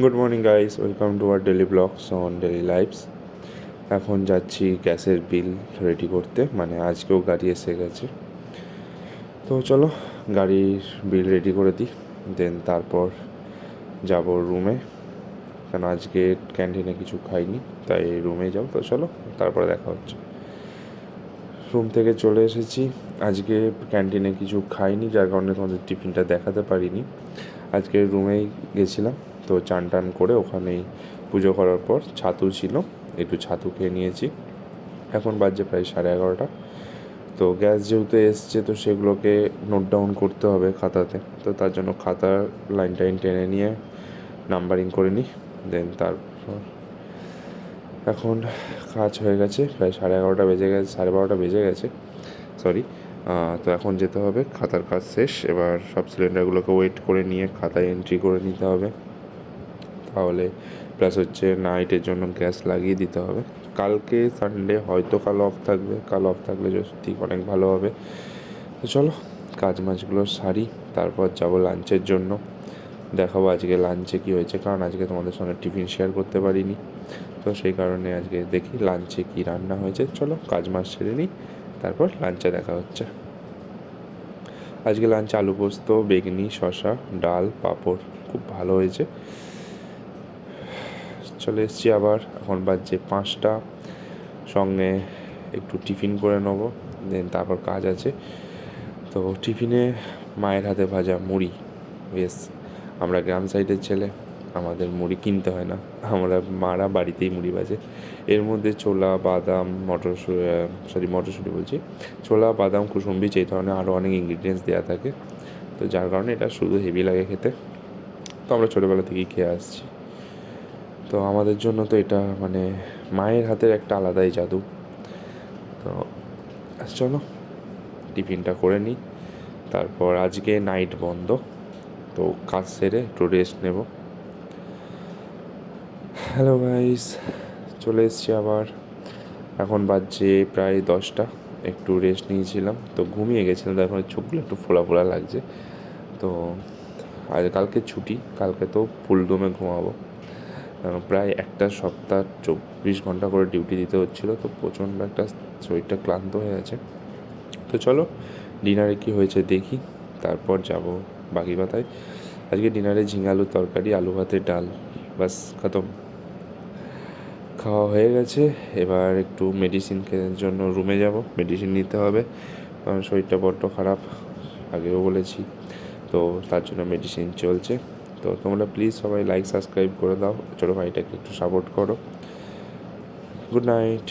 Good morning guys, welcome to our daily blogs on daily lifes. এখন যাচ্ছি গ্যাসের বিল ready করতে, মানে আজকেও গাড়ি এসে গেছে। তো চলো গাড়ির বিল রেডি করে দিই, দেন তারপর যাব রুমে, কারণ আজকে ক্যান্টিনে কিছু খাইনি, তাই রুমে যাও। তো চলো তারপরে দেখা হচ্ছে। রুম থেকে চলে এসেছি। আজকে ক্যান্টিনে কিছু খাইনি, যার কারণে তোমাদের টিফিনটা দেখাতে পারিনি। আজকে রুমেই গেছিলাম, তো চান টান করে ওখানেই পুজো করার পর ছাতু ছিল, একটু ছাতু খেয়ে নিয়েছি। এখন বাজছে প্রায় 11:30। তো গ্যাস যেহেতু এসছে, তো সেগুলোকে নোট ডাউন করতে হবে খাতাতে। তো তার জন্য খাতার লাইন টাইন টেনে নিয়ে নাম্বারিং করে নিই, দেন তারপর এখন কাজ হয়ে গেছে, প্রায় 11:30 বেজে গেছে, 12:30 বেজে গেছে, সরি। তো এখন যেতে হবে, খাতার কাজ শেষ। এবার সব সিলিন্ডারগুলোকে ওয়েট করে নিয়ে খাতায় এন্ট্রি করে নিতে হবে, তাহলে প্লাস হচ্ছে নাইটের জন্য গ্যাস লাগিয়ে দিতে হবে। কালকে সানডে, হয়তো কাল অফ থাকবে, কাল অফ থাকলে ঠিক অনেক ভালো হবে। তো চলো কাজ মাছগুলো সারি, তারপর যাবো লাঞ্চের জন্য। দেখাবো আজকে লাঞ্চে কী হয়েছে, কারণ আজকে তোমাদের সঙ্গে টিফিন শেয়ার করতে পারিনি। তো সেই কারণে আজকে দেখি লাঞ্চে কী রান্না হয়েছে। চলো কাজ মাছ সেরে নিই, তারপর লাঞ্চে দেখা হচ্ছে। আজকে লাঞ্চে আলু পোস্ত, বেগনি, শশা, ডাল, পাঁপড়, খুব ভালো হয়েছে। চলে এসেছি আবার, এখন বাজছে 5টা। সঙ্গে একটু টিফিন করে নেবো, দেন তারপর কাজ আছে। তো টিফিনে মায়ের হাতে ভাজা মুড়ি। বেশ, আমরা গ্রাম সাইডের ছেলে, আমাদের মুড়ি কিনতে হয় না, আমরা মারা বাড়িতেই মুড়ি ভাজে। এর মধ্যে ছোলা, বাদাম, মটরশুঁটি বলছি, ছোলা, বাদাম, কুসুম বীজ, এই ধরনের আরও অনেক ইনগ্রিডিয়েন্টস দেওয়া থাকে। তো যার কারণে এটা শুধু হেভি লাগে খেতে। তো আমরা ছোটোবেলা থেকেই খেয়ে আসছি। তো আমাদের জন্য তো এটা মানে মায়ের হাতের একটা আলাদাই জাদু। তো চলো টিফিনটা করে নিই, তারপর আজকে নাইট বন্ধ, তো কাজ সেরে একটু রেস্ট নেব। হ্যালো গাইস, চলে এসছি আবার। এখন বাজছে প্রায় 10টা। একটু রেস্ট নিয়েছিলাম, তো ঘুমিয়ে গেছিলাম, তারপরে চোখগুলো একটু ফোলা ফোলা লাগছে। তো আজ কালকে ছুটি, কালকে তো ফুল দমে ঘুমাবো। প্রায় একটা সপ্তাহ 24 ঘন্টা করে ডিউটি দিতে হচ্ছিলো, তো প্রচণ্ড একটা শরীরটা ক্লান্ত হয়ে আছে। তো চলো ডিনারে কী হয়েছে দেখি, তারপর যাব বাকি কথায়। আজকে ডিনারে ঝিঙে আলুর তরকারি, আলু ভাতের ডাল, বাস খতম। খাওয়া হয়ে গেছে। এবার একটু মেডিসিন কেনার জন্য রুমে যাব, মেডিসিন নিতে হবে, কারণ শরীরটা বড্ড খারাপ, আগেও বলেছি। তো তার জন্য মেডিসিন চলছে। তো তোমরা প্লিজ সবাই লাইক সাবস্ক্রাইব করে দাও, ছোটো ভাইটাকে একটু সাপোর্ট করো। Good night.